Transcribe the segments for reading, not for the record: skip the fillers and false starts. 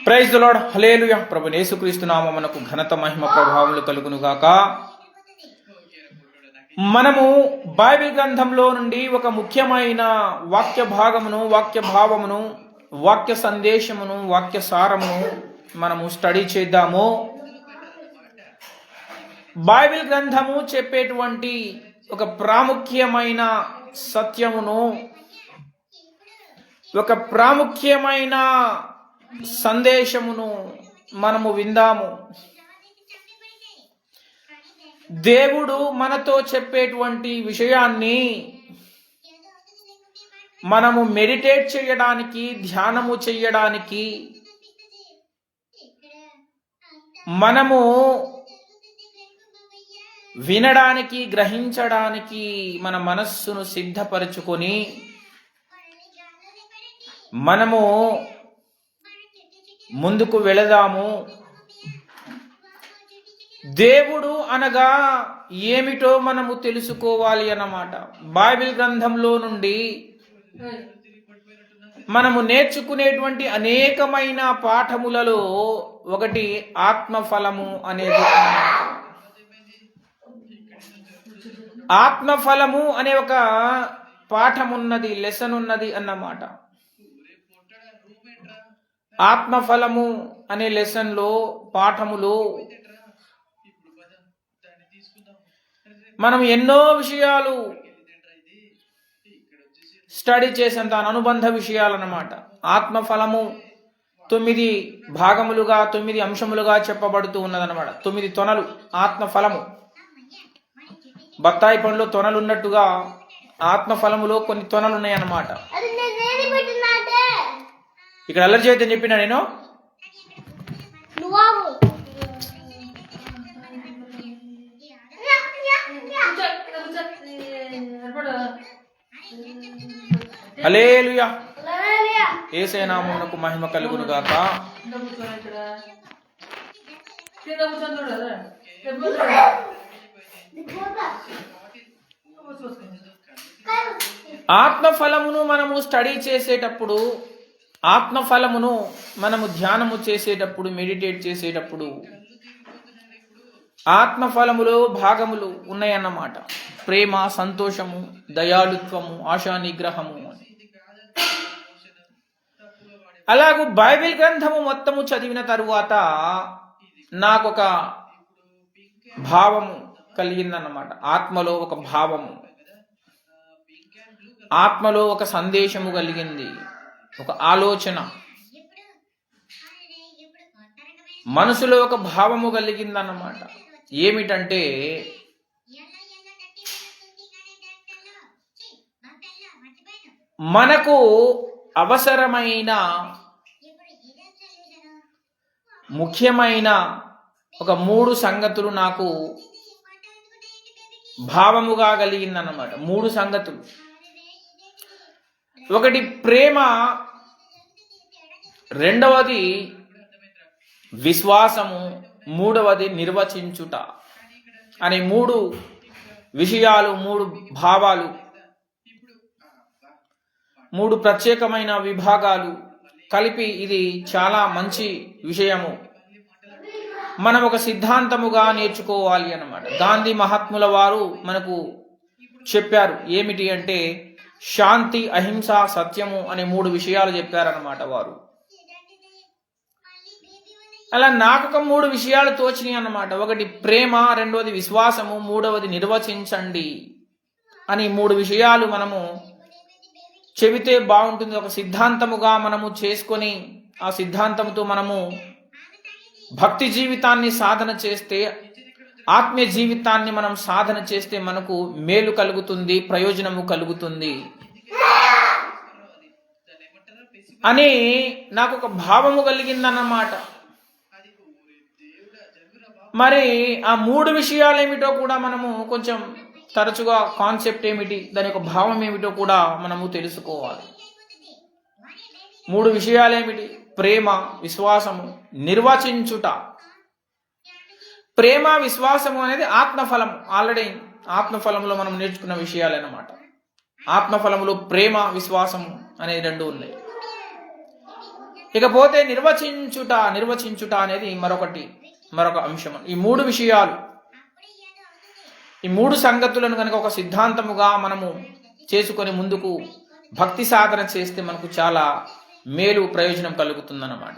Praise the lord, హల్లెలూయా. ప్రభు యేసుక్రీస్తు నామమునకు ఘనత మహిమ ప్రభావములు కలుగును గాక. మనము బైబిల్ గ్రంథంలో నుండి ఒక ముఖ్యమైన వాక్య భాగమును, వాక్య భావమును, వాక్య సందేశమును, వాక్య సారమును మనము స్టడీ చేద్దాము. బైబిల్ గ్రంథము చెప్పేటువంటి ఒక ప్రాముఖ్యమైన సత్యమును, ఒక ప్రాముఖ్యమైన సందేశమును మనము విందాము. దేవుడు మనతో చెప్పేటువంటి విషయాన్ని మనము మెడిటేట్ చేయడానికి, ధ్యానము చేయడానికి, మనము వినడానికి, గ్రహించడానికి మన మనస్సును సిద్ధపరచుకొని మనము ముందుకు వెళదాము. దేవుడు అనగా ఏమిటో మనము తెలుసుకోవాలి అన్నమాట. బైబిల్ గ్రంథంలో నుండి మనము నేర్చుకునేటువంటి అనేకమైన పాఠములలో ఒకటి ఆత్మఫలము అనేది. ఆత్మఫలము అనే ఒక పాఠం ఉన్నది, లెసన్ ఉన్నది అన్నమాట. ఆత్మఫలము అనే లెసన్లో, పాఠములో మనం ఎన్నో విషయాలు స్టడీ చేసాం, దాని అనుబంధ విషయాలు అన్నమాట. ఆత్మఫలము 9 భాగములుగా, 9 అంశములుగా చెప్పబడుతూ ఉన్నదన్నమాట. 9 తొనలు ఆత్మఫలము. బత్తాయి పండ్లో తొనలు ఉన్నట్టుగా ఆత్మఫలములో కొన్ని తొనలు ఉన్నాయి అన్నమాట. ఇక్కడ అల్లరి చేయొద్దని చెప్పినా నేను. హల్లెలూయా. యేసయ్య నామమునకు మహిమ కలుగును గాక. ఆత్మఫలమును మనము స్టడీ చేసేటప్పుడు, ఆత్మఫలమును మనము ధ్యానము చేసేటప్పుడు, మెడిటేట్ చేసేటప్పుడు ఆత్మఫలములో భాగములు ఉన్నాయన్నమాట. ప్రేమ, సంతోషము, దయాళుత్వము, ఆశా నిగ్రహము. అలాగూ బైబిల్ గ్రంథము మొత్తము చదివిన తరువాత నాకొక భావము కలిగిందన్నమాట. ఆత్మలో ఒక భావము, ఆత్మలో ఒక సందేశము కలిగింది, ఒక ఆలోచన, మనసులో ఒక భావము కలిగిందన్నమాట. ఏమిటంటే మనకు అవసరమైన ముఖ్యమైన ఒక 3 సంగతులు నాకు భావముగా కలిగిందన్నమాట. 3 సంగతులు. ఒకటి ప్రేమ, రెండవది విశ్వాసము, మూడవది నిర్వచించుట అనే 3 విషయాలు, 3 భావాలు, 3 ప్రత్యేకమైన విభాగాలు కలిపి ఇది చాలా మంచి విషయము. మనం ఒక సిద్ధాంతముగా నేర్చుకోవాలి అన్నమాట. గాంధీ మహాత్ముల వారు మనకు చెప్పారు. ఏమిటి అంటే శాంతి, అహింస, సత్యము అనే 3 విషయాలు చెప్పారన్నమాట వారు. అలా నాకొక 3 విషయాలు తోచినాయి అన్నమాట. ఒకటి ప్రేమ, రెండవది విశ్వాసము, మూడవది నిర్వచించండి అని 3 విషయాలు మనము చెబితే బాగుంటుంది. ఒక సిద్ధాంతముగా మనము చేసుకొని ఆ సిద్ధాంతంతో మనము భక్తి జీవితాన్ని సాధన చేస్తే, ఆత్మీయ జీవితాన్ని మనం సాధన చేస్తే మనకు మేలు కలుగుతుంది, ప్రయోజనము కలుగుతుంది అని నాకు ఒక భావము కలిగిందన్నమాట. మరి ఆ 3 విషయాలు ఏమిటో కూడా మనము కొంచెం తరచుగా కాన్సెప్ట్ ఏమిటి, దాని యొక్క భావం ఏమిటో కూడా మనము తెలుసుకోవాలి. 3 విషయాలు ఏమిటి? ప్రేమ, విశ్వాసము, నిర్వచించుట. ప్రేమ, విశ్వాసము అనేది ఆత్మఫలం. ఆల్రెడీ ఆత్మఫలంలో మనం నేర్చుకున్న విషయాలన్నమాట. ఆత్మఫలములో ప్రేమ, విశ్వాసము అనే 2 ఉన్నాయి. ఇకపోతే నిర్వచించుట అనేది మరొక అంశం. ఈ మూడు సంగతులను కనుక ఒక సిద్ధాంతముగా మనము చేసుకొని ముందుకు భక్తి సాధన చేస్తే మనకు చాలా మేలు ప్రయోజనం కలుగుతుందన్నమాట.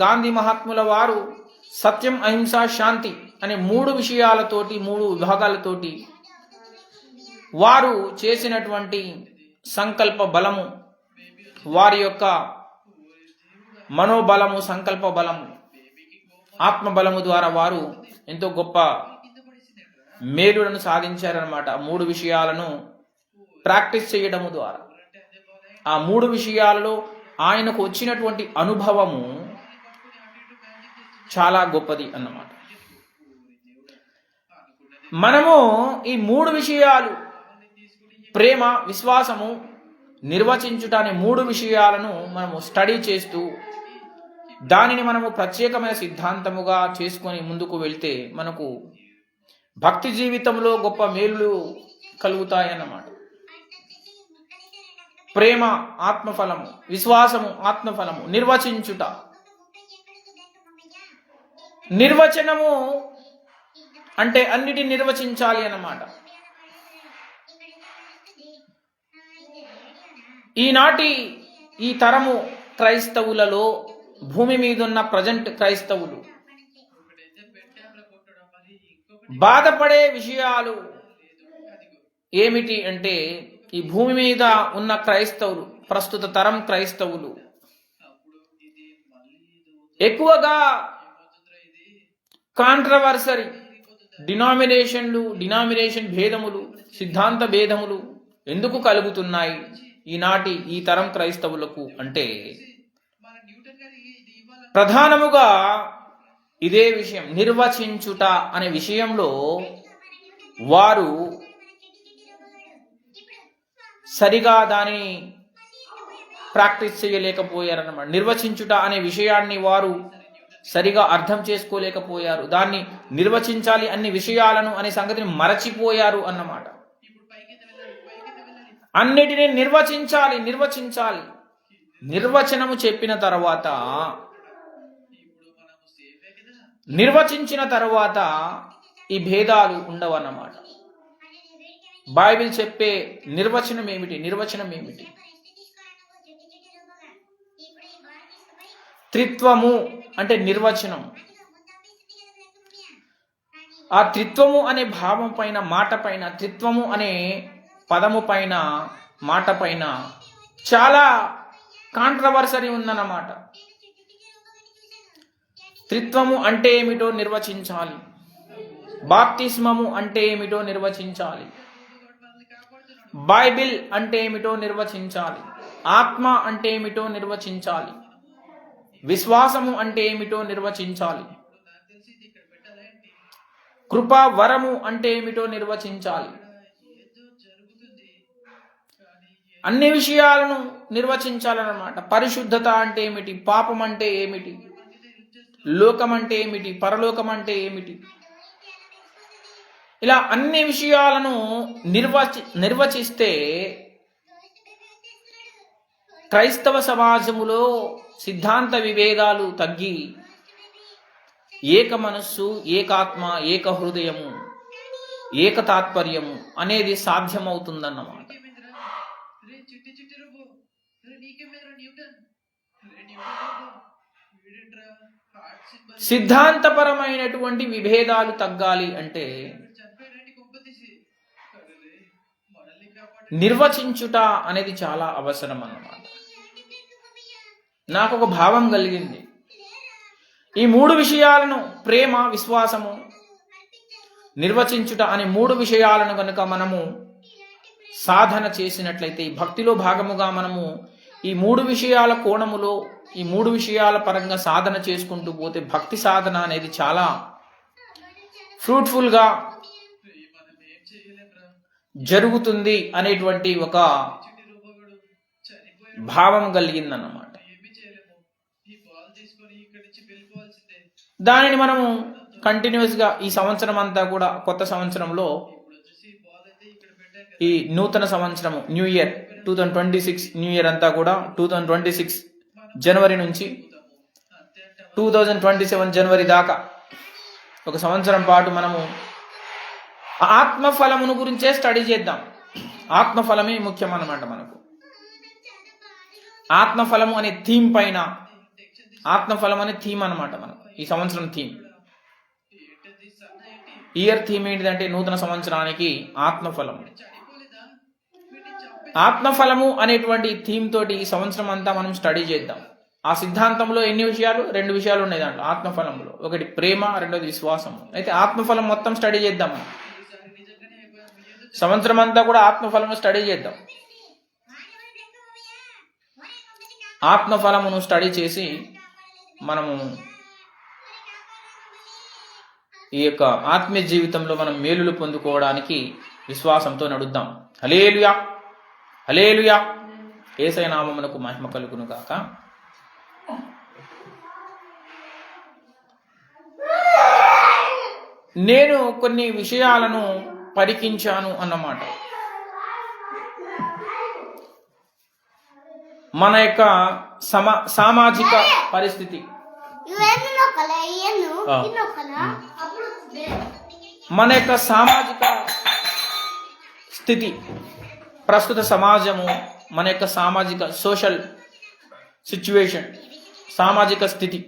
గాంధీ మహాత్ముల వారు సత్యం, అహింస, శాంతి అనే మూడు విభాగాలతోటి వారు చేసినటువంటి సంకల్ప బలము, వారి యొక్క మనోబలము, సంకల్ప బలము, ఆత్మబలము ద్వారా వారు ఎంతో గొప్ప మేలులను సాధించారనమాట. మూడు విషయాలను ప్రాక్టీస్ చేయడము ద్వారా ఆ మూడు విషయాలలో ఆయనకు వచ్చినటువంటి అనుభవము చాలా గొప్పది అన్నమాట. మనము ఈ మూడు విషయాలు, ప్రేమ, విశ్వాసము, నిర్వచించుట అనే మూడు విషయాలను మనము స్టడీ చేస్తూ దానిని మనము ప్రత్యేకమైన సిద్ధాంతముగా చేసుకొని ముందుకు వెళ్తే మనకు భక్తి జీవితంలో గొప్ప మేలులు కలుగుతాయన్నమాట. ప్రేమ ఆత్మఫలము, విశ్వాసము ఆత్మఫలము, నిర్వచించుట, నిర్వచనము అంటే అన్నిటిని నిర్వచించాలి అన్నమాట. ఈనాటి ఈ తరము క్రైస్తవులలో, భూమి మీద ఉన్న ప్రజెంట్ క్రైస్తవులు బాధపడే విషయాలు ఏమిటి అంటే, ఈ భూమి మీద ఉన్న క్రైస్తవులు, ప్రస్తుత తరం క్రైస్తవులు ఎక్కువగా కాంట్రవర్సరీ డినామినేషన్ భేదములు, సిద్ధాంత భేదములు ఎందుకు కలుగుతున్నాయి ఈనాటి ఈ తరం క్రైస్తవులకు అంటే, ప్రధానముగా ఇదే విషయం, నిర్వచించుట అనే విషయంలో వారు సరిగా దానిని ప్రాక్టీస్ చేయలేకపోయారన్నమాట. నిర్వచించుట అనే విషయాన్ని వారు సరిగా అర్థం చేసుకోలేకపోయారు. దాన్ని నిర్వచించాలి అన్ని విషయాలను అనే సంగతిని మరచిపోయారు అన్నమాట. అన్నిటినీ నిర్వచించాలి. నిర్వచనము చెప్పిన తర్వాత, నిర్వచించిన తర్వాత ఈ భేదాలు ఉండవన్నమాట. బైబిల్ చెప్పే నిర్వచనం ఏమిటి? త్రిత్వము అంటే నిర్వచనం. ఆ త్రిత్వము అనే భావం పైన, మాట పైన, త్రిత్వము అనే పదము పైన, మాట పైన చాలా కాంట్రవర్సరీ ఉందన్నమాట. త్రిత్వము అంటే ఏమిటో నిర్వచించాలి, బాప్తిస్మము అంటే ఏమిటో నిర్వచించాలి, బైబిల్ అంటే ఏమిటో నిర్వచించాలి, ఆత్మ అంటే ఏమిటో నిర్వచించాలి, విశ్వాసము అంటే ఏమిటో నిర్వచించాలి, కృపా వరము అంటే ఏమిటో నిర్వచించాలి. అన్ని విషయాలను నిర్వచించాలన్నమాట. పరిశుద్ధత అంటే ఏమిటి, పాపం అంటే ఏమిటి, లోకం అంటే ఏమిటి, పరలోకం అంటే ఏమిటి, ఇలా అన్ని విషయాలను నిర్వచిస్తే క్రైస్తవ సమాజములో సిద్ధాంత విభేదాలు తగ్గి ఏక మనస్సు, ఏకాత్మ, ఏక హృదయము, ఏక తాత్పర్యము అనేది సాధ్యమవుతుందన్నమాట. సిద్ధాంతపరమైనటువంటి విభేదాలు తగ్గాలి అంటే నిర్వచించుట అనేది చాలా అవసరం అన్నమాట. నాకు ఒక భావం కలిగింది, ఈ మూడు విషయాలను, ప్రేమ, విశ్వాసము, నిర్వచించుట అనే మూడు విషయాలను కనుక మనము సాధన చేసినట్లయితే, ఈ భక్తిలో భాగముగా మనము ఈ మూడు విషయాల కోణములో, ఈ మూడు విషయాల పరంగా సాధన చేసుకుంటూ పోతే భక్తి సాధన అనేది చాలా ఫ్రూట్ఫుల్గా జరుగుతుంది అనేటువంటి ఒక భావం కలిగిందన్నమాట. దానిని మనము కంటిన్యూస్గా ఈ సంవత్సరం అంతా కూడా, కొత్త సంవత్సరంలో, ఈ నూతన సంవత్సరము, న్యూ ఇయర్ 2026 న్యూ ఇయర్ అంతా కూడా 2026 జనవరి నుంచి 2027 జనవరి దాకా ఒక సంవత్సరం పాటు మనము ఆత్మఫలమును గురించే స్టడీ చేద్దాం. ఆత్మఫలమే ముఖ్యం అన్నమాట. మనకు ఆత్మఫలము అనే థీమ్ పైన, ఆత్మఫలం అనే థీమ్ అన్నమాట మనకు ఈ సంవత్సరం థీమ్. ఇయర్ థీమ్ ఏంటిదంటే నూతన సంవత్సరానికి ఆత్మఫలము. ఆత్మఫలము అనేటువంటి థీమ్ తోటి ఈ సంవత్సరం అంతా మనం స్టడీ చేద్దాం. ఆ సిద్ధాంతంలో ఎన్ని విషయాలు? 2 విషయాలు ఉన్నాయి దాంట్లో ఆత్మఫలంలో. ఒకటి ప్రేమ, రెండోది విశ్వాసము. అయితే ఆత్మఫలం మొత్తం స్టడీ చేద్దాం. సంవత్సరం అంతా కూడా ఆత్మఫలము స్టడీ చేద్దాం. ఆత్మఫలమును స్టడీ చేసి మనము ఈ యొక్క ఆత్మీయ జీవితంలో మనం మేలులు పొందుకోవడానికి విశ్వాసంతో నడుద్దాం. హల్లెలూయా, హల్లెలూయా. యేసయ్య నామమునకు మహిమ కలుగును గాక. నేను కొన్ని విషయాలను పరికించాను అన్నమాట. మన యొక్క సామాజిక పరిస్థితి, మన యొక్క సామాజిక స్థితి, ప్రస్తుత సమాజము, మన యొక్క సామాజిక సోషల్ సిచ్యువేషన్, సామాజిక స్థితి,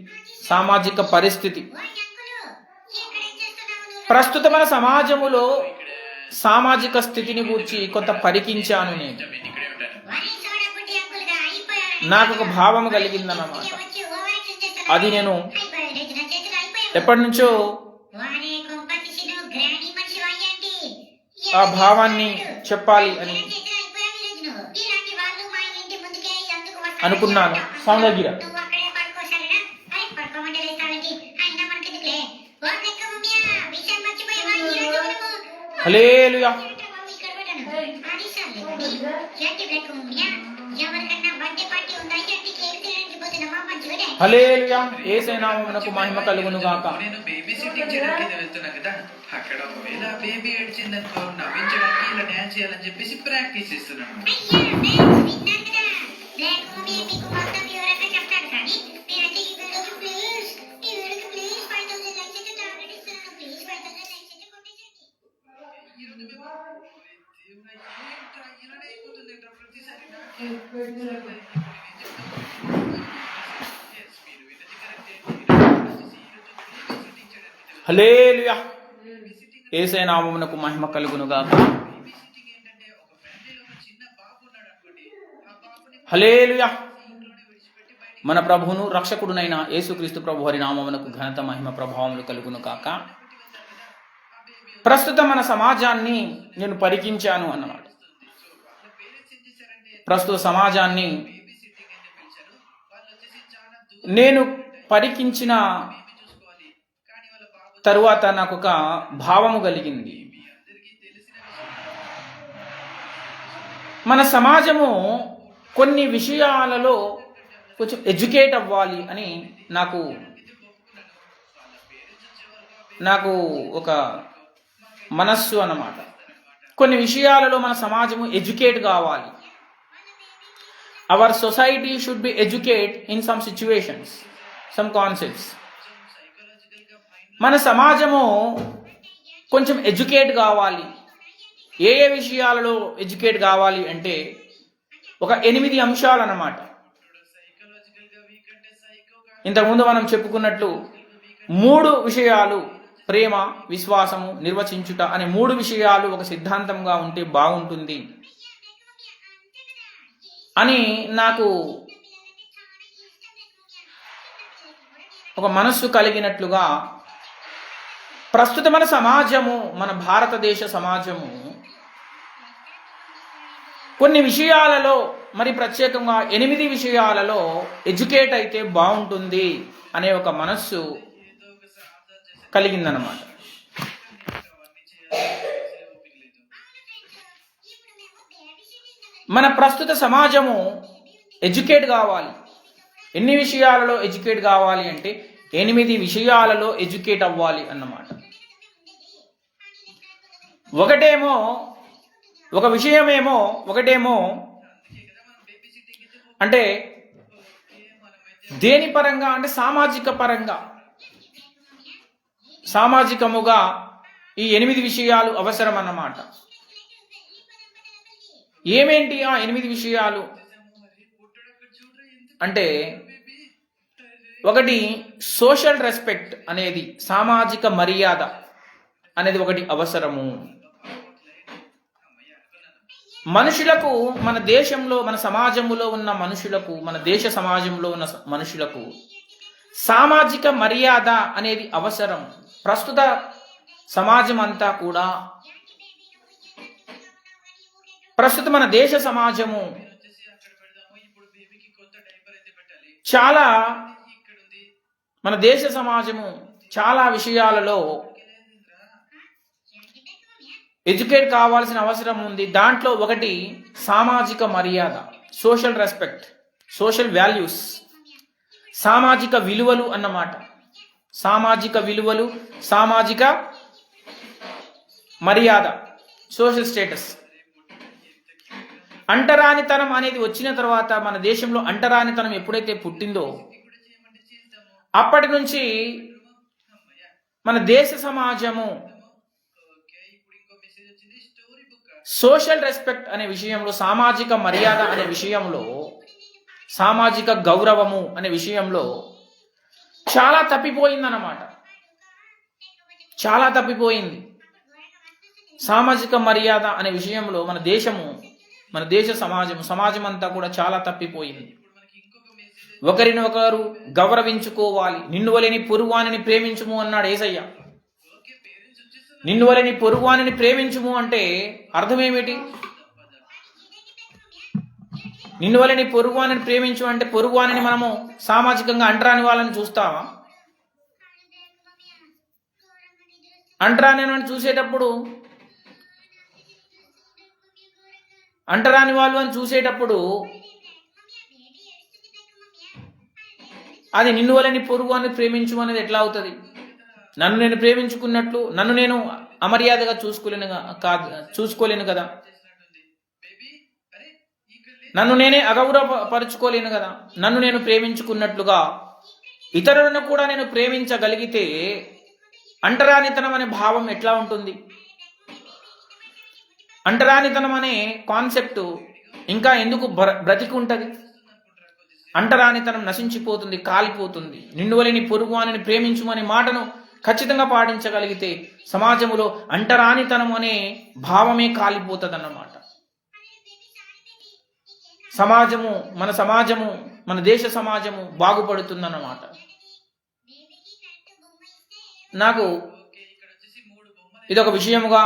సామాజిక పరిస్థితి, ప్రస్తుత మన సమాజములో సామాజిక స్థితిని గురించి కొంత పరికించాను నేను. నాకు ఒక భావం కలిగిందన్నమాట. అది నేను ఎప్పటి నుంచో ఆ భావాన్ని చెప్పాలి అని అనుకున్నాను. సౌందర్య హల్లెలూయా, హల్లెలూయా. యేసయ్య నామమునకు మహిమ కలుగును గాక. నేను బేబీ సిట్టింగ్ చేయడానికి వెళ్తున్నా కదా, అక్కడ ఒకవేళ బేబీ ఏడ్చిందనుకో నవ్వించడానికి ఇలా డాన్స్ చేయాలని చెప్పేసి ప్రాక్టీస్ చేస్తున్నాను. హల్లెలూయా, యేసయ్య నామమునకు మహిమ కలుగును గాక. హల్లెలూయా. మన ప్రభువును రక్షకుడునైన యేసుక్రీస్తు ప్రభు వారి నామమునకు ఘనత, మహిమ, ప్రభావములు కలుగును గాక. ప్రస్తుతం మన సమాజాన్ని నేను పరికించాను అన్నమాట. ప్రస్తుత సమాజాన్ని నేను పరికించిన తరువాత నాకు ఒక భావము కలిగింది. మన సమాజము కొన్ని విషయాలలో కొంచెం ఎడ్యుకేట్ అవ్వాలి అని నాకు ఒక మనస్సు అన్నమాట. కొన్ని విషయాలలో మన సమాజము ఎడ్యుకేట్ కావాలి. Our society should be educate in some situations, some concepts. మన సమాజము కొంచెం ఎడ్యుకేట్ కావాలి. ఏ ఏ విషయాలలో ఎడ్యుకేట్ కావాలి అంటే ఒక 8 అంశాలు అన్నమాట. ఇంతకుముందు మనం చెప్పుకున్నట్లు 3 విషయాలు, ప్రేమ, విశ్వాసము, నిర్వచించుట అనే 3 విషయాలు ఒక సిద్ధాంతంగా ఉంటే బాగుంటుంది అని నాకు ఒక మనస్సు కలిగినట్లుగా, ప్రస్తుత మన సమాజము, మన భారతదేశ సమాజము కొన్ని విషయాలలో, మరి ప్రత్యేకంగా 8 విషయాలలో ఎడ్యుకేట్ అయితే బాగుంటుంది అనే ఒక మనస్సు కలిగిందన్నమాట. మన ప్రస్తుత సమాజము ఎడ్యుకేట్ కావాలి. ఎన్ని విషయాలలో ఎడ్యుకేట్ కావాలి అంటే 8 విషయాలలో ఎడ్యుకేట్ అవ్వాలి అన్నమాట. ఒకటేమో అంటే దేని పరంగా అంటే సామాజిక పరంగా, సామాజికముగా ఈ 8 విషయాలు అవసరం అన్నమాట. ఏమేంటి ఆ 8 విషయాలు అంటే, ఒకటి సోషల్ రెస్పెక్ట్ అనేది, సామాజిక మర్యాద అనేది ఒకటి అవసరము. మనుషులకు, మన దేశంలో, మన సమాజంలో ఉన్న మనుషులకు, మన దేశ సమాజంలో ఉన్న మనుషులకు సామాజిక మర్యాద అనేది అవసరం. ప్రస్తుత సమాజం అంతా కూడా, ప్రస్తుత మన దేశ సమాజము చాలా, మన దేశ సమాజము చాలా విషయాలలో ఎడ్యుకేట్ కావాల్సిన అవసరం ఉంది. దాంట్లో ఒకటి సామాజిక మర్యాద, సోషల్ రెస్పెక్ట్, సోషల్ వాల్యూస్, సామాజిక విలువలు అన్నమాట. సామాజిక విలువలు, సామాజిక మర్యాద, సోషల్ స్టేటస్. అంటరానితనం అనేది వచ్చిన తర్వాత, మన దేశంలో అంటరానితనం ఎప్పుడైతే పుట్టిందో అప్పటి నుంచి మన దేశ సమాజము సోషల్ రెస్పెక్ట్ అనే విషయంలో, సామాజిక మర్యాద అనే విషయంలో, సామాజిక గౌరవము అనే విషయంలో చాలా తప్పిపోయిందన్నమాట. చాలా తప్పిపోయింది. సామాజిక మర్యాద అనే విషయంలో మన దేశము, మన దేశ సమాజం అంతా కూడా చాలా తప్పిపోయింది. ఒకరిని ఒకరు గౌరవించుకోవాలి. నిన్ను వలెని పొరుగువానిని ప్రేమించుము అన్నాడు యేసయ్య. నిన్ను వలెని పొరుగువానిని ప్రేమించుము అంటే అర్థం ఏమిటి? నిన్ను వలెని పొరుగువానిని ప్రేమించు అంటే పొరుగువానిని మనము సామాజికంగా అంటరాని వాళ్ళని చూస్తామా? అంటరాని చూసేటప్పుడు, అంటరాని వాళ్ళు అని చూసేటప్పుడు అది నిన్ను వలని పొరుగు అని ప్రేమించు అనేది ఎట్లా అవుతుంది? నన్ను నేను ప్రేమించుకున్నట్లు నన్ను నేను అమర్యాదగా చూసుకోలేను కదా, నన్ను నేనే అగౌరవపరుచుకోలేను కదా. నన్ను నేను ప్రేమించుకున్నట్లుగా ఇతరులను కూడా నేను ప్రేమించగలిగితే అంటరానితనం అనే భావం ఎట్లా ఉంటుంది? అంటరానితనం అనే కాన్సెప్ట్ ఇంకా ఎందుకు బ్రతికి ఉంటుంది? అంటరానితనం నశించిపోతుంది, కాలిపోతుంది. నిన్ను వలెని పొరుగువానిని ప్రేమించుమనే మాటను ఖచ్చితంగా పాటించగలిగితే సమాజంలో అంటరానితనం అనే భావమే కాలిపోతుంది అన్నమాట. మన దేశ సమాజము బాగుపడుతుందన్నమాట. నాకు ఇదొక విషయముగా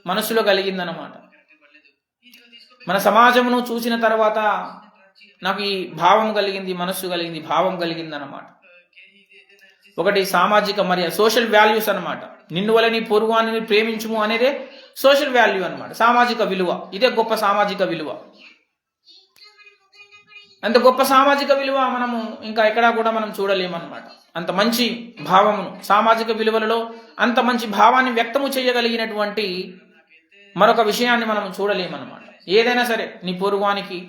మనసులో కలిగిందన్నమాట. మన సమాజమును చూసిన తర్వాత నాకు ఈ భావం కలిగింది, మనస్సు కలిగింది, భావం కలిగిందన్నమాట. ఒకటి సామాజిక మర్యాద, సోషల్ వాల్యూస్ అన్నమాట. నిన్ను వలని పొరుగువానిని ప్రేమించుము అనేదే సోషల్ వాల్యూ అన్నమాట, సామాజిక విలువ. ఇదే గొప్ప సామాజిక విలువ. అంత గొప్ప సామాజిక విలువ మనము ఇంకా ఎక్కడా కూడా మనం చూడలేమన్నమాట. అంత మంచి భావమును, సామాజిక విలువలలో అంత మంచి భావాన్ని వ్యక్తము చేయగలిగినటువంటి మరొక విషయాన్ని మనం చూడలేమన్నమాట. ఏదైనా సరే నీ పొరుగువానికి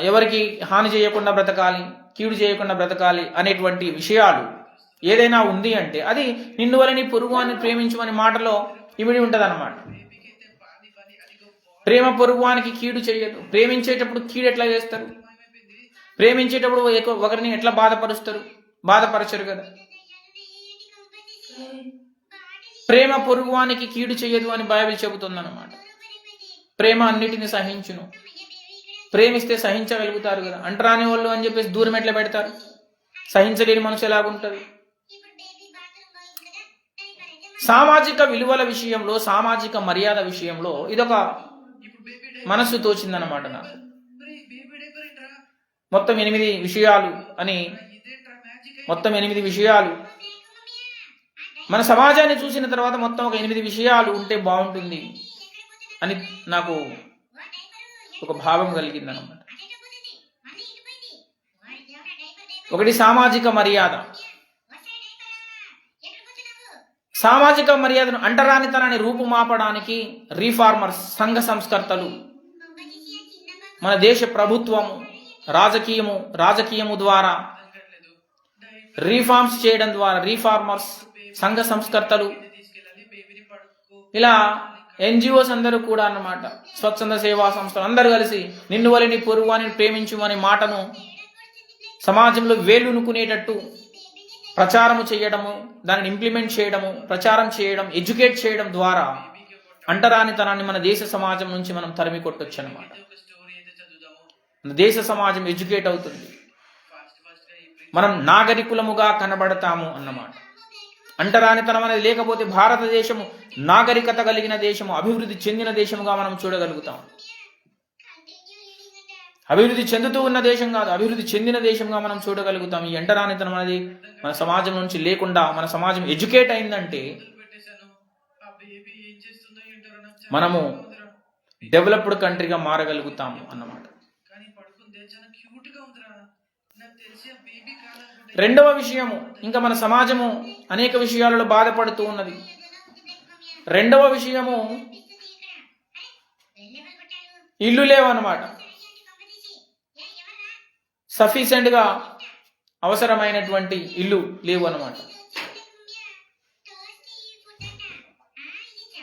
ఎవరికి హాని చేయకుండా బ్రతకాలి, కీడు చేయకుండా బ్రతకాలి అనేటువంటి విషయాలు ఏదైనా ఉంది అంటే అది నిన్ను వలని పొరుగువాన్ని ప్రేమించమని మాటలో ఇమిడి ఉంటుంది అన్నమాట. ప్రేమ పొరుగువానికి కీడు చేయదు. ప్రేమించేటప్పుడు కీడు ఎట్లా చేస్తారు? ప్రేమించేటప్పుడు ఒకరిని ఎట్లా బాధపరచరు కదా. ప్రేమ పొరుగువానికి కీడు చేయదు అని బైబిల్ చెబుతుంది అన్నమాట. ప్రేమ అన్నిటిని సహించును. ప్రేమిస్తే సహించగలుగుతారు కదా. అంటరాని వాళ్ళు అని చెప్పేసి దూరం ఎట్లా పెడతారు? సహించలేని మనసు ఎలాగుంటుంది? సామాజిక విలువల విషయంలో, సామాజిక మర్యాద విషయంలో ఇదొక మనస్సు తోచిందన్నమాట నాకు. మొత్తం 8 విషయాలు అని, మొత్తం 8 విషయాలు మన సమాజాన్ని చూసిన తర్వాత మొత్తం ఒక 8 విషయాలు ఉంటే బాగుంటుంది అని నాకు ఒక భావం కలిగిందన్నమాట. ఒకటి సామాజిక మర్యాద. సామాజిక మర్యాదను, అంటరానితనాన్ని రూపుమాపడానికి రీఫార్మర్స్, సంఘ సంస్కర్తలు, మన దేశ ప్రభుత్వము రాజకీయము ద్వారా, తగ్గట్లేదు. డైపర్ రీఫార్మ్స్ చేయడం ద్వారా, రీఫార్మర్స్, సంఘ సంస్కర్తలు, తీసుకెళ్ళాలి, బేబీని పడుకో. ఇలా ఎన్జిఓస్ అందరూ కూడా అన్నమాట, స్వచ్ఛంద సేవా సంస్థలు అందరూ కలిసి నిన్ను వలె నీ పొరుగు అని ప్రేమించు అనే మాటను సమాజంలో వేలునుకునేటట్టు ప్రచారము చేయడము, దానిని ఇంప్లిమెంట్ చేయడము, ప్రచారం చేయడం, ఎడ్యుకేట్ చేయడం ద్వారా అంటరానితనాన్ని మన దేశ సమాజం నుంచి మనం తరిమి కొట్టొచ్చు అన్నమాట. ఒక స్టోరీ అయితే చదువుదాము. మన దేశ సమాజం ఎడ్యుకేట్ అవుతుంది, ఫాస్ట్ గా ఈ మనం నాగరికులముగా కనబడతాము అన్నమాట. అంటరానితనం అనేది లేకపోతే భారతదేశము నాగరికత కలిగిన దేశము, అభివృద్ధి చెందిన దేశముగా మనం చూడగలుగుతాం. అభివృద్ధి చెందుతూ ఉన్న దేశం కాదు, అభివృద్ధి చెందిన దేశంగా మనం చూడగలుగుతాం. ఈ అంటరానితనం అనేది మన సమాజం నుంచి లేకుండా మన సమాజం ఎడ్యుకేట్ అయిందంటే పెట్టేశాను. ఆ బేబీ ఏం చేస్తుందో ఏంటారో నాకు చాలా మనము ఉందిరా. డెవలప్డ్ కంట్రీగా మారగలుగుతాము అన్నమాట. కానీ పడుకుందే చాలా క్యూట్ గా ఉందిరా. నాకు తెలిసి ఆ బేబీ కావాలనుకుంటే రెండవ విషయము, ఇంకా మన సమాజము అనేక విషయాలలో బాధపడుతూ ఉన్నది. రెండవ విషయము, ఇల్లు లేవన్నమాట. సఫిషియెంట్ గా అవసరమైనటువంటి ఇల్లు లేవు అన్నమాట.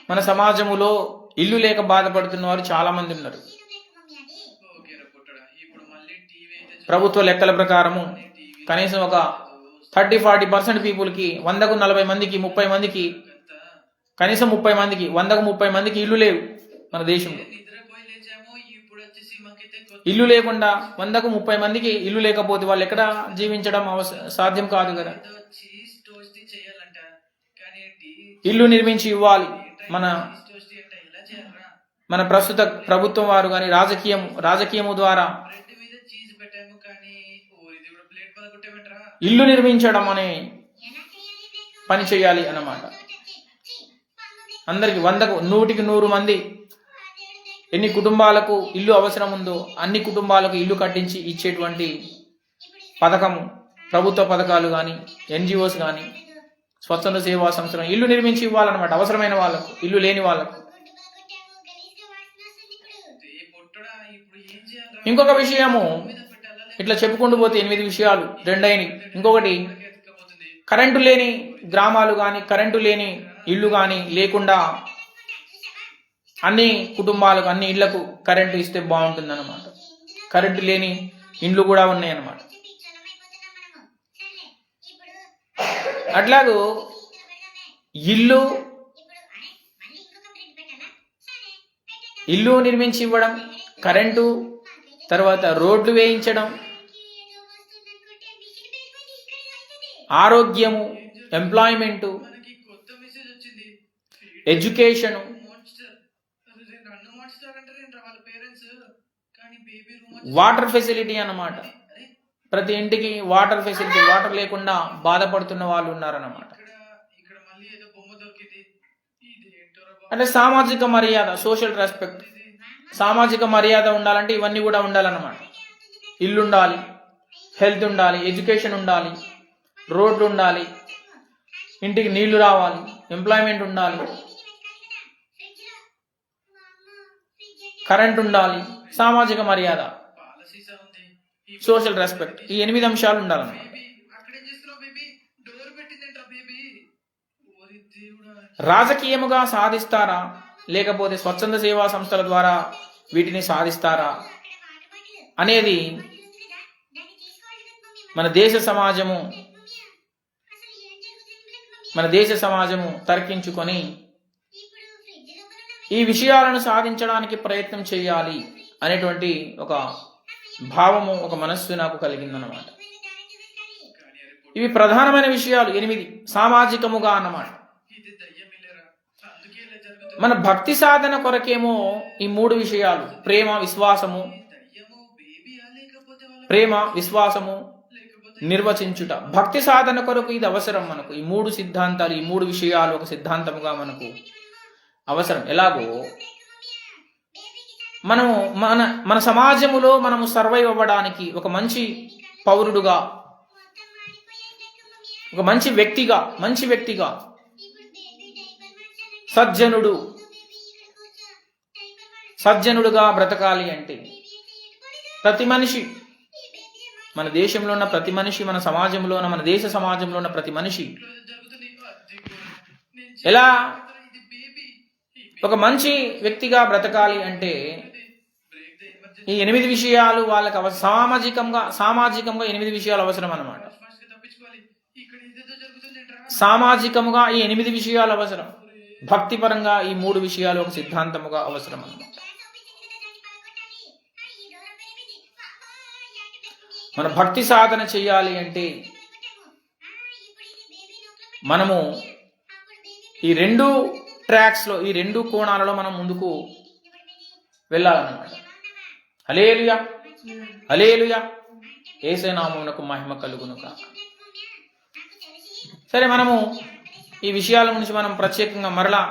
మన సమాజములో ఇల్లు లేక బాధపడుతున్న వారు చాలా మంది ఉన్నారు. ఓకేరా పుట్టడా. ఇప్పుడు మళ్ళీ టీవీ అయితే ప్రభుత్వ లెక్కల ప్రకారము కనీసం ఒక 30-40% పీపుల్కి, 100కు 40 మందికి, 30 మందికి, కనీసం 30 మందికి, 100కు 30 మందికి ఇల్లు లేవు మన దేశంలో. నిద్రపోయి లేచాము. ఇప్పుడు వచ్చేసి మాకైతే ఇల్లు లేకుండా 100కు 30 మందికి ఇల్లు లేకపోతే వాళ్ళు ఎక్కడ జీవించడం సాధ్యం కాదు కదా. చీజ్ టోస్ట్ చేయాలంట. కానీ ఏంటి ఇల్లు నిర్మించి ఇవ్వాలి. మన చీజ్ టోస్ట్ అంటే ఎలా చేయాలరా? మన ప్రస్తుత ప్రభుత్వం వారు కానీ రాజకీయము ద్వారా బ్రెడ్ మీద చీజ్ పెట్టాము కానీ ఓరి దేవుడు ప్లేట్ మీద కొట్టేమంటారా? ఇల్లు నిర్మించడం అనే పని చేయాలి అన్నమాట. అందరికి 100కు 100 మంది ఎన్ని కుటుంబాలకు ఇల్లు అవసరం ఉందో అన్ని కుటుంబాలకు ఇల్లు కట్టించి ఇచ్చేటువంటి పథకము, ప్రభుత్వ పథకాలు కానీ, ఎన్జిఓస్ కానీ, స్వచ్ఛంద సేవా సంస్థలు ఇల్లు నిర్మించి ఇవ్వాలన్నమాట. అవసరమైన వాళ్ళకు, ఇల్లు లేని వాళ్ళకు. ఏ పొట్టడా ఇప్పుడు ఏం చేయాలరా? ఇంకొక విషయము, మీద పెట్టాలా ఇట్లా చెప్పుకుంటూ పోతే 8 విషయాలు, 2 అయినాయి. ఇంకొకటి, లేకపోతే ఎత్తుకపోతుంది. కరెంటు లేని గ్రామాలు కానీ, కరెంటు లేని ఇల్లు కానీ లేకుండా అన్ని కుటుంబాలకు, అన్ని ఇళ్లకు కరెంటు ఇస్తే బాగుంటుంది అన్నమాట. కరెంటు లేని ఇండ్లు కూడా ఉన్నాయి అన్నమాట. అట్లాగూ ఇల్లు నిర్మించి ఇవ్వడం, కరెంటు, తర్వాత రోడ్లు వేయించడం, ఆరోగ్యము, ఎంప్లాయ్మెంటు, మనకి కొత్త మెసేజ్ వచ్చింది. Education, monster. అరే నన్ను మాన్స్టర్ అంటారు ఏంట్రా వాళ్ళ పేరెంట్స్? కానీ బేబీ రూమ్ వాటర్ ఫెసిలిటీ అన్నమాట. అరే ప్రతి ఇంటికి వాటర్ ఫెసిలిటీ, వాటర్ లేకుండా బాధపడుతున్న వాళ్ళు ఉన్నారన్నమాట. ఇక్కడ మళ్ళీ ఏదో బొమ్మ దొరికింది. ఇది ఏంటోరా బాబు. అంటే సామాజిక మర్యాద, సోషల్ రెస్పెక్ట్, సామాజిక మర్యాద ఉండాలంటే ఇవన్నీ కూడా ఉండాలన్నమాట. ఇల్లు ఉండాలి, హెల్త్ ఉండాలి, ఎడ్యుకేషన్ ఉండాలి, రోడ్లు ఉండాలి, ఇంటికి నీళ్లు రావాలి, ఎంప్లాయ్మెంట్ ఉండాలి, కరెంట్ ఉండాలి, సామాజిక మర్యాద, పాలసీసా ఉంది. ఈ సోషల్ రెస్పెక్ట్, ఈ 8 అంశాలు ఉండాలన్నమాట. బేబీ అక్కడేం చేస్తున్నావు బేబీ? Door పెట్టిందేంట్రా baby? ఓరి దేవుడా. రాజకీయముగా సాధిస్తారా లేకపోతే స్వచ్ఛంద సేవా సంస్థల ద్వారా వీటిని సాధిస్తారా అనేది మన దేశ సమాజము తర్కించుకొని ఈ విషయాలను సాధించడానికి ప్రయత్నం చేయాలి అనేటువంటి ఒక భావము, ఒక మనస్సు నాకు కలిగిందన్నమాట. కానీ అరే పొట్టు, ఇవి ప్రధానమైన విషయాలు 8 సామాజికముగా అన్నమాట. ఇది దయ్యం వెళ్ళరా? అందుకే ఇలా జరుగుతుంది. మన భక్తి సాధన కొరకేమో ఈ 3 విషయాలు, ప్రేమ, విశ్వాసము, దయ్యము బేబీయా లేకపోతే వాళ్ళ ప్రేమ, విశ్వాసము, లేకపోతే నిర్వచించుట. భక్తి సాధన కొరకు ఇది అవసరం మనకు. ఈ 3 సిద్ధాంతాలు, ఈ 3 విషయాలు ఒక సిద్ధాంతముగా మనకు అవసరం. ఎలాగో మనము మన సమాజములో మనము సర్వైవ్ అవ్వడానికి ఒక మంచి పౌరుడుగా, ఒక మంచి వ్యక్తిగా సజ్జనుడుగా బ్రతకాలి అంటే ప్రతి మనిషి మన దేశంలో ఉన్న ప్రతి మనిషి, మన సమాజంలో ఉన్న, మన దేశ సమాజంలో ఉన్న ప్రతి మనిషి జరుగుతుంది అది కూడా నేను ఎలా ఇది బేబీ ఒక మంచి వ్యక్తిగా బ్రతకాలి అంటే బ్రేక్ ద ఎమర్జెన్సీ ఈ 8 విషయాలు వాళ్ళకి సామాజికంగా 8 విషయాలు అవసరం అన్నమాట. ఫాస్ట్ గా తప్పించుకోవాలి. ఇక్కడ ఇదేదో జరుగుతుంది ఏంట్రా? సామాజికంగా ఈ 8 విషయాలు అవసరం. భక్తిపరంగా ఈ 3 విషయాలు ఒక సిద్ధాంతముగా అవసరం అన్నమాట. మన భక్తి సాధన చేయాలి అంటే మనము ఈ 2 ట్రాక్స్లో, ఈ 2 కోణాలలో మనం ముందుకు వెళ్ళాలన్నమాట. హల్లెలూయా, హల్లెలూయా, యేసు నామమునకు మహిమ కలుగును గాక. సరే, మనము ఈ విషయాల గురించి మనం ప్రత్యేకంగా మరలా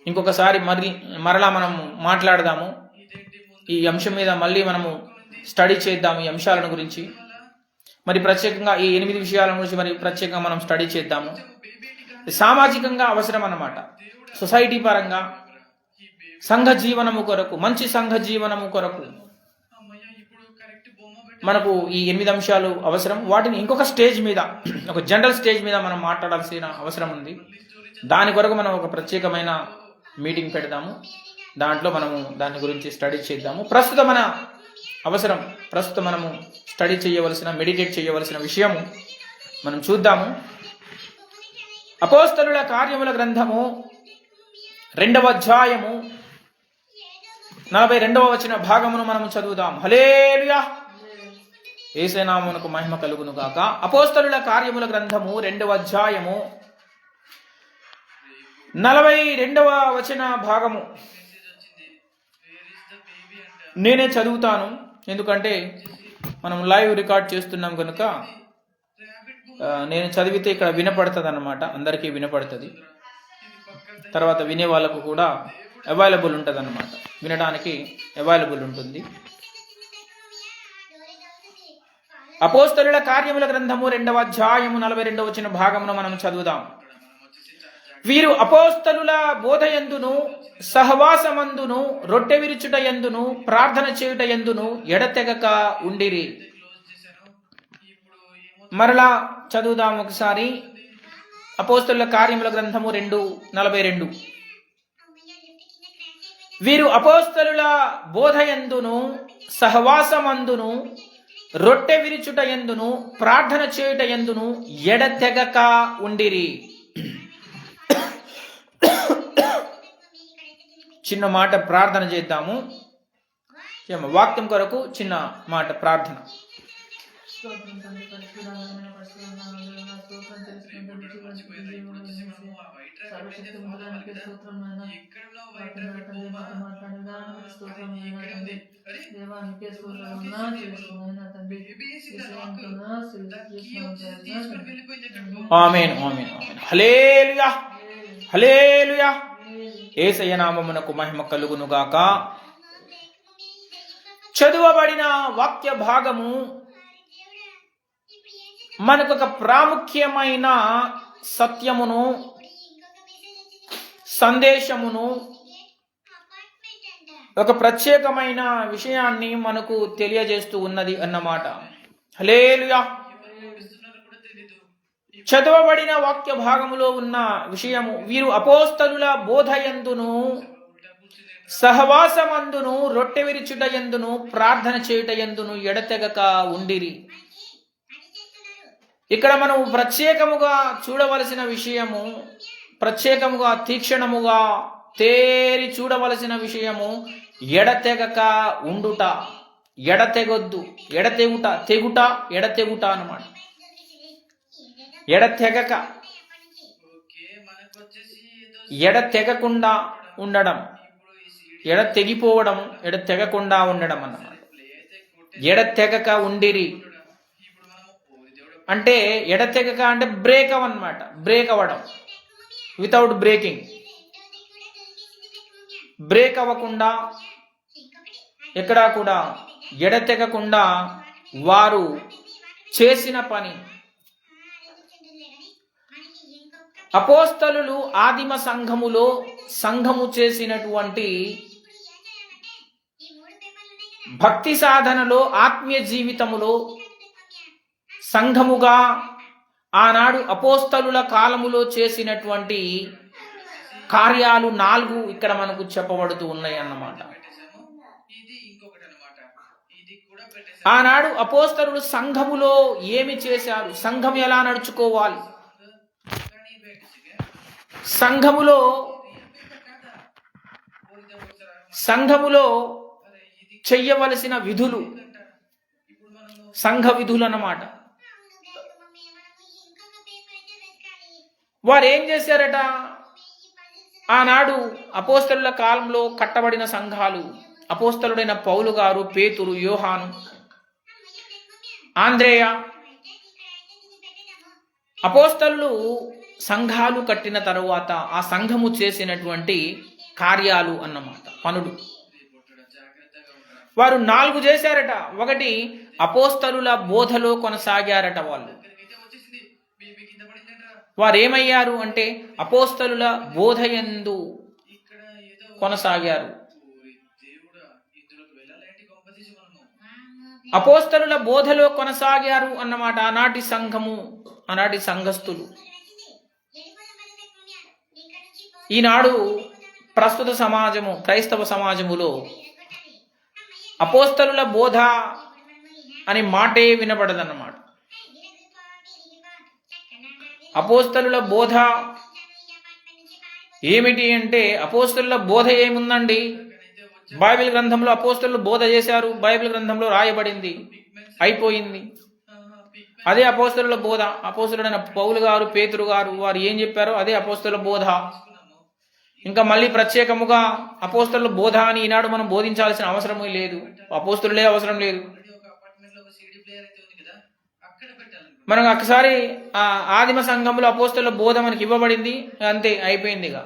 ఇంకొకసారి మరలా మనం మాట్లాడదాము. ఈ అంశం మీద మళ్ళీ మనము స్టడీ చేద్దాము. ఈ అంశాలను గురించి మరి ప్రత్యేకంగా ఈ 8 విషయాల గురించి మరి ప్రత్యేకంగా మనం స్టడీ చేద్దాము. సామాజికంగా అవసరం అన్నమాట. సొసైటీ పరంగా, సంఘ జీవనము కొరకు, మంచి సంఘ జీవనము కొరకు మనకు ఈ 8 అంశాలు అవసరం. వాటిని ఇంకొక స్టేజ్ మీద, ఒక జనరల్ స్టేజ్ మీద మనం మాట్లాడాల్సిన అవసరం ఉంది. దాని కొరకు మనం ఒక ప్రత్యేకమైన మీటింగ్ పెడదాము. దాంట్లో మనము దాని గురించి స్టడీ చేద్దాము. ప్రస్తుతం మనము స్టడీ చేయవలసిన, మెడిటేట్ చేయవలసిన విషయము మనం చూద్దాము. అపోస్తలుల కార్యముల గ్రంథము 2వ అధ్యాయము 42వ వచన భాగమును మనము చదువుదాం. హల్లెలూయా, యేసు నామమునకు మహిమ కలుగును గాక. అపోస్తలుల కార్యముల గ్రంథము 2వ అధ్యాయము 42వ వచన భాగము నేనే చదువుతాను, ఎందుకంటే మనం లైవ్ రికార్డ్ చేస్తున్నాం కనుక నేను చదివితే ఇక్కడ వినపడుతుంది అన్నమాట, అందరికీ వినపడుతుంది. తర్వాత వినే వాళ్ళకు కూడా అవైలబుల్ ఉంటుంది అన్నమాట, వినడానికి అవైలబుల్ ఉంటుంది. అపోస్తలుల కార్యముల గ్రంథము 2వ అధ్యాయము 42వ వచన భాగమును మనం చదువుదాం. వీరు అపోస్తలుల బోధయందును, సహవాసమందును, రొట్టె విరుచుట యందును, ప్రార్థన చేయుట యందును ఎడతెగక ఉండిరి. మరలా చదువుదాం ఒకసారి. అపోస్తలుల కార్యముల గ్రంథము 2:42. వీరు అపోస్తలుల బోధయందును, సహవాసమందును, రొట్టె విరుచుట యందును, ప్రార్థన చేయుట యందును ఎడతెగక ఉండిరి. చిన్న మాట ప్రార్థన చేద్దాము. వాక్యం కొరకు చిన్న మాట ప్రార్థన. ఆమేన్, ఆమేన్, ఆమేన్. హల్లెలూయా, హల్లెలూయా, యేసయ్య నామమునకు మహిమ కలుగును గాక. చదువబడిన వాక్య భాగము మనకు ఒక ప్రాముఖ్యమైన సత్యమును, సందేశమును, ఒక ప్రత్యేకమైన విషయాన్ని మనకు తెలియజేస్తూ ఉన్నది అన్నమాట. హల్లెలూయా. చదవబడిన వాక్య భాగములో ఉన్న విషయము, వీరు అపోస్తలుల బోధయందును, సహవాసమందును, రొట్టె విరుచుట యందును, ప్రార్థన చేయుట యందును ఎడతెగక ఉండిరి. ఇక్కడ మనం ప్రత్యేకముగా చూడవలసిన విషయము, ప్రత్యేకముగా తీక్షణముగా తేరి చూడవలసిన విషయము ఎడతెగక ఉండుట, ఎడతెగొద్దు, ఎడతెగుట అన్నమాట. ఎడతెగక, ఎడతెగకుండా ఉండడం, ఎడతెగిపోవడం, ఎడతెగకుండా ఉండడం అన్నమాట. ఎడతెగక ఉండిరి అంటే, ఎడతెగక అంటే బ్రేక్ అన్నమాట, బ్రేక్ అవ్వడం, వితౌట్ బ్రేకింగ్, బ్రేక్ అవ్వకుండా, ఎక్కడా కూడా ఎడతెగకుండా వారు చేసిన పని. అపోస్తలులు ఆదిమ సంఘము చేసినటువంటి భక్తి సాధనలో ఆత్మీయ జీవితములో సంఘముగా ఆనాడు అపోస్తలుల కాలములో చేసినటువంటి కార్యాలు 4 ఇక్కడ మనకు చెప్పబడుతూ ఉన్నాయి అన్నమాట. పెట్టేసాము. ఇది ఇంకొకటి అన్నమాట. ఇది కూడా పెట్టేసాము. ఆనాడు అపోస్తలులు సంఘములో ఏమి చేశారు, సంఘం ఎలా నడుచుకోవాలి, కానీ బయటికి సంఘములో సంఘములో చెయ్యవలసిన విధులు, ఇప్పుడు మనము సంఘ విధులు అన్నమాట. వారు ఏం చేశారట, ఆనాడు అపోస్తలుల కాలంలో కట్టబడిన సంఘాలు, అపోస్తలుడైన పౌలు గారు, పేతురు, యోహాను, ఆంద్రేయ, అపోస్తలులు సంఘాలు కట్టిన తరువాత ఆ సంఘము చేసినటువంటి కార్యాలు అన్నమాట, పనులు. జాగ్రత్తగా ఉంటారు. వారు 4 చేశారట. ఒకటి, అపోస్తలుల బోధలో కొనసాగారట. వాళ్ళు ఇక్కడికైతే వచ్చేసింది. బేబీ కింద పడిందంట. వారు ఏమయ్యారు అంటే అపోస్తలుల బోధయందు ఇక్కడ ఏదో కొనసాగారు. ఓరి దేవుడా, ఇందులోకి వెళ్ళాలంటే కొంపతీసి మనము అపోస్తలుల బోధలో కొనసాగారు అన్నమాట ఆనాటి సంఘము, ఆనాటి సంఘస్థులు. ఈనాడు ప్రస్తుత సమాజము, క్రైస్తవ సమాజములో అపోస్తలుల బోధ అనే మాటే వినబడదన్నమాట. అపోస్తలుల బోధ ఏమిటి అంటే, అపోస్తలుల బోధ ఏముందండి, బైబిల్ గ్రంథంలో అపోస్తలులు బోధ చేశారు, బైబిల్ గ్రంథంలో రాయబడింది, అయిపోయింది. అదే అపోస్తలుల బోధ. అపోస్తలుడైన పౌలు గారు, పేతురు గారు వారు ఏం చెప్పారో అదే అపోస్తలుల బోధ. ఇంకా మళ్ళీ ప్రత్యేకముగా అపోస్తలుల బోధ అని ఈనాడు మనం బోధించాల్సిన అవసరమే లేదు, అపోస్తలులే అవసరం లేదు. ఆల్రెడీ ఒక అపార్ట్మెంట్ లో ఒక సీడీ ప్లేయర్ అయితే ఉంది కదా, అక్కడ పెట్టాలనుకుంటున్నాను. మనం ఒకసారి ఆ ఆదిమ సంఘంలో అపోస్తలుల బోధ మనకి ఇవ్వబడింది, అంతే, అయిపోయింది. ఇక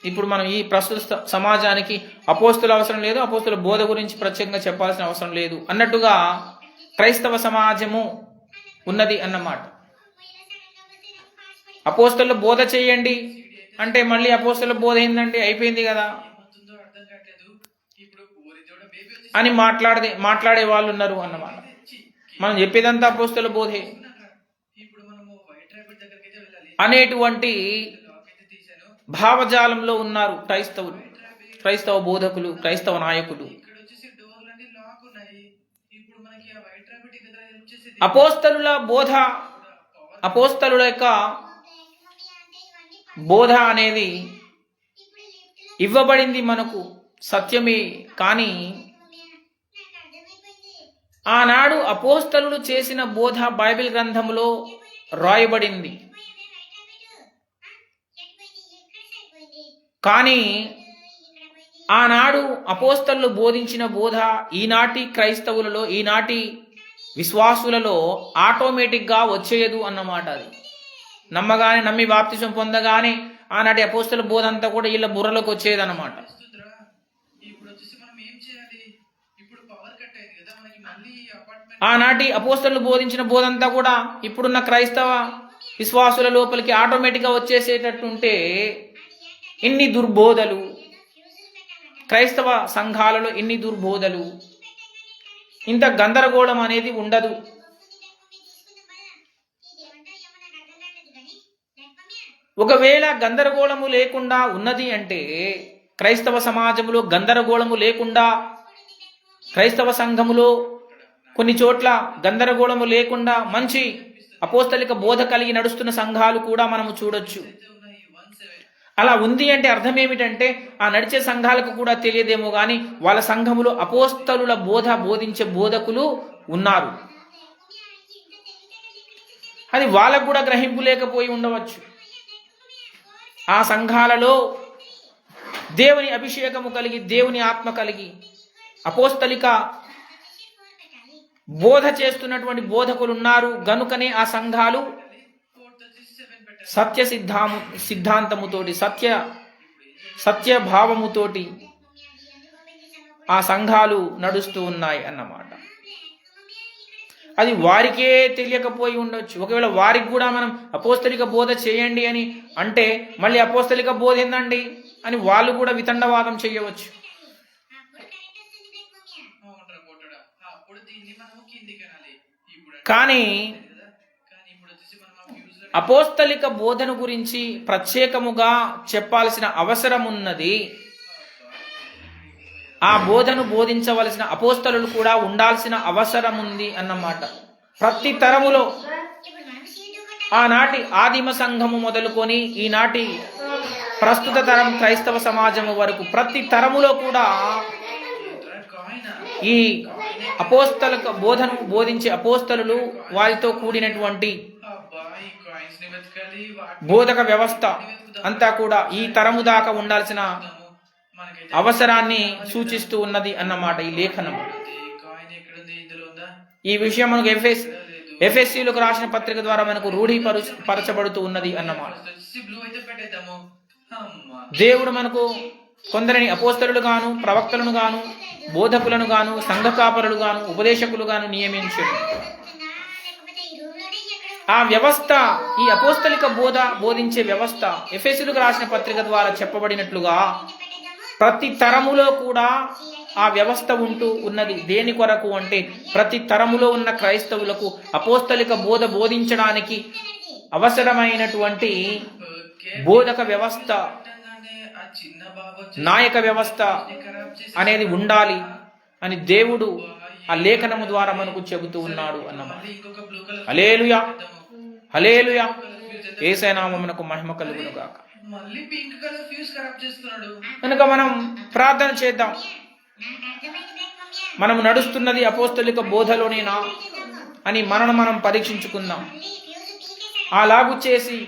ఇప్పుడు మనం ఈ ప్రస్తుత సమాజానికి అపోస్తలు అవసరం లేదు, అపోస్తల బోధ గురించి ప్రత్యేకంగా చెప్పాల్సిన అవసరం లేదు అన్నట్టుగా క్రైస్తవ సమాజము ఉన్నది అన్నమాట. అపోస్తలుల బోధ చేయండి అంటే మళ్ళీ అపోస్తలుల బోధ ఏంటంటే అయిపోయింది కదా ఏమవుతుందో అర్థం కావట్లేదు. ఇప్పుడు ఓరి దేవుడా, బేబీ వచ్చేసి అని మాట్లాడే వాళ్ళు ఉన్నారు అన్నమాట. మనం చెప్పేదంతా అపోస్తలుల బోధే ఇప్పుడు మనము వైట్ ర్యాబిట్ దగ్గరికి అయితే వెళ్ళాలి. అనేటువంటి లాక్ అయితే తీశాను. భావజాలంలో ఉన్నారు క్రైస్తవులు, క్రైస్తవ బోధకులు, క్రైస్తవ నాయకులు. ఇక్కడ వచ్చేసి డోర్లన్నీ లాక్ ఉన్నాయి. ఇప్పుడు మనకి ఆ వైట్ ర్యాబిట్ కదా వచ్చేసి అపోస్తలుల బోధ, అపోస్తలుల యొక్క బోధ అనేది ఇవ్వబడింది మనకు, సత్యమే. కానీ ఆనాడు అపోస్తలులు చేసిన బోధ బైబిల్ గ్రంథంలో రాయబడింది. కానీ ఆనాడు అపోస్తలులు బోధించిన బోధ ఈనాటి క్రైస్తవులలో, ఈనాటి విశ్వాసులలో ఆటోమేటిక్గా వచ్చేయదు అన్నమాట. అది నమ్మి బాప్తిసం పొందగానే ఆనాటి అపోస్తల బోధ అంతా కూడా వీళ్ళ బుర్రలోకి వచ్చేదన్నమాట. వస్తుందిరా. ఇప్పుడు వచ్చేసి మనం ఏం చేయాలి? ఇప్పుడు పవర్ కట్ అయింది కదా, మనకి మళ్ళీ అపార్ట్మెంట్ ఆనాటి అపోస్తలు బోధించిన బోధ అంతా కూడా ఇప్పుడున్న క్రైస్తవ విశ్వాసుల లోపలికి ఆటోమేటిక్గా వచ్చేసేటట్టుంటే ఇన్ని దుర్బోధలు, క్రైస్తవ సంఘాలలో ఇన్ని దుర్బోధలు, ఇంత గందరగోళం అనేది ఉండదు. ఒకవేళ గందరగోళము లేకుండా ఉన్నది అంటే, క్రైస్తవ సమాజంలో గందరగోళము లేకుండా, క్రైస్తవ సంఘములో కొన్ని చోట్ల గందరగోళము లేకుండా మంచి అపోస్తలిక బోధ కలిగి నడుస్తున్న సంఘాలు కూడా మనము చూడొచ్చు. ఉన్నాయి 17. అలా ఉంది అంటే అర్థం ఏమిటంటే, ఆ నడిచే సంఘాలకు కూడా తెలియదేమో కానీ వాళ్ళ సంఘములో అపోస్తలుల బోధ బోధించే బోధకులు ఉన్నారు. అది వాళ్ళకు కూడా గ్రహింపు లేకపోయి ఉండవచ్చు. ఆ సంఘాలలో దేవుని అభిషేకము కలిగి, దేవుని ఆత్మ కలిగి, అపోస్తలిక బోధ చేస్తున్నటువంటి బోధకులు ఉన్నారు గనుకనే ఆ సంఘాలు 4 వచ్చేసి 7 పెట్టాలి. సత్య సిద్ధాంతముతోటి, సత్య భావముతోటి ఆ సంఘాలు నడుస్తూ ఉన్నాయి అన్నమాట. అది వారికే తెలియకపోయి ఉండొచ్చు. ఒకవేళ వారికి కూడా మనం అపోస్తలిక బోధ చేయండి అని అంటే మళ్ళీ అపోస్తలిక బోధ ఏందండి అని వాళ్ళు కూడా వితండవాదం చేయవచ్చు. మనము కిందికి అనాలి. ఇప్పుడు కానీ కదా, కానీ ఇప్పుడు వచ్చేసి మనం ఆ fuse లో అపోస్తలిక బోధన గురించి ప్రత్యేకముగా చెప్పాల్సిన అవసరం ఉన్నది. ఆ బోధను బోధించవలసిన అపోస్తలులు కూడా ఉండాల్సిన అవసరం ఉంది అన్నమాట. ప్రతి తరములో ఆనాటి ఆదిమ సంఘము మొదలుకొని ఈనాటి ప్రస్తుత తరం క్రైస్తవ సమాజము వరకు ప్రతి తరములో కూడా కాయినా ఈ అపోస్తలిక బోధను బోధించే అపోస్తలులు వారితో కూడినటువంటి అబ్బాయి కాయిన్స్ ని వెతకాలి, వాటిని బోధక వ్యవస్థ అంతా కూడా ఈ తరము దాకా ఉండాల్సిన మనకైతే అవసరాన్ని సూచిస్తూ ఉన్నది అన్నమాట ఈ లేఖనం. కాయిన్ ఎక్కడుంది, ఇందులో ఉందా? ఈ విషయం మనకు ఎఫ్ఎస్సీలకు రాసిన పత్రిక ద్వారా మనకు రూఢీపరచబడుతూ ఉన్నది అన్నమాట. బ్లూ అయితే పెట్టేద్దాము. అమ్మా దేవుడు మనకు కొందరిని అపోస్తలులు గాను, ప్రవక్తలను గాను, బోధకులను గాను, సంఘ కాపరులు గాను, ఉపదేశకులు గాను నియమించాడు. ఆ వ్యవస్థ, ఈ అపోస్తలిక బోధించే వ్యవస్థ ఎఫెసీయులకు రాసిన పత్రిక ద్వారా చెప్పబడినట్లుగా ప్రతి తరములో కూడా ఆ వ్యవస్థ ఉంటూ ఉన్నది. దేని కొరకు అంటే ప్రతి తరములో ఉన్న క్రైస్తవులకు అపోస్తలిక బోధించడానికి అవసరమైనటువంటి బోధక వ్యవస్థ, ఆ చిన్న బాబు నాయక వ్యవస్థ అనేది ఉండాలి అని దేవుడు ఆ లేఖనము ద్వారా మనకు చెబుతూ ఉన్నాడు అన్నమాట. మళ్ళీ ఇంకొక బ్లూ కలర్ హల్లెలూయా, హల్లెలూయా, యేసయ్య నామమునకు మహిమ కలుగును గాక. మళ్ళీ పింక్ కలర్ ఫ్యూజ్ ఖరాబ్ చేస్తున్నాడు. కనుక మనం ప్రార్థన చేద్దాం. మనం నడుస్తున్నది అపోస్తలిక బోధలోనేనా అని మనం పరీక్షించుకుందాం. అలాగు చేసి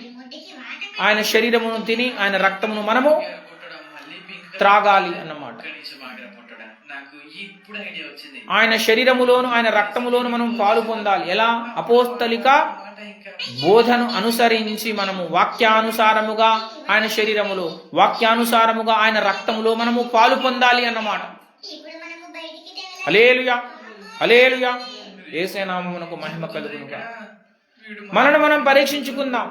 ఆయన శరీరమును తిని ఆయన రక్తమును మనము కొట్టడం, మళ్ళీ పింక్ త్రాగాలి అన్నమాట. కనీసం ఆగ్ర కొట్టడం. నాకు ఇప్పుడు ఐడియా వచ్చింది. ఆయన శరీరములోను ఆయన రక్తములోను మనం పాలు పొందాలి. ఎలా? అపోస్తలిక మాట ఇంకా బోధను అనుసరించి మనము వాక్యానుసారముగా ఆయన శరీరములో, వాక్యానుసారముగా ఆయన రక్తములో మనము పాలు పొందాలి అన్నమాట. హల్లెలూయా, హల్లెలూయా, యేసయ్య నామమునకు మహిమ కలుగునుగా. వీడు మనం పరీక్షించుకుందాం.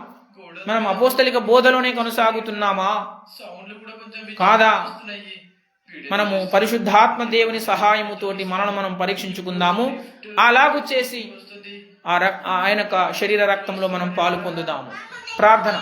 మనం అపోస్తలిక బోధలోనే కొనసాగుతున్నామా సౌండ్లు కూడా కొంచెం కాదా? వస్తున్నాయి. మనము పరిశుద్ధాత్మ దేవుని సహాయముతోటి మనం పరీక్షించుకుందాము. అలాగు చేసి వస్తుంది. ఆయన శరీర రక్తంలో మనం పాలు పొందుదాము. ప్రార్థన.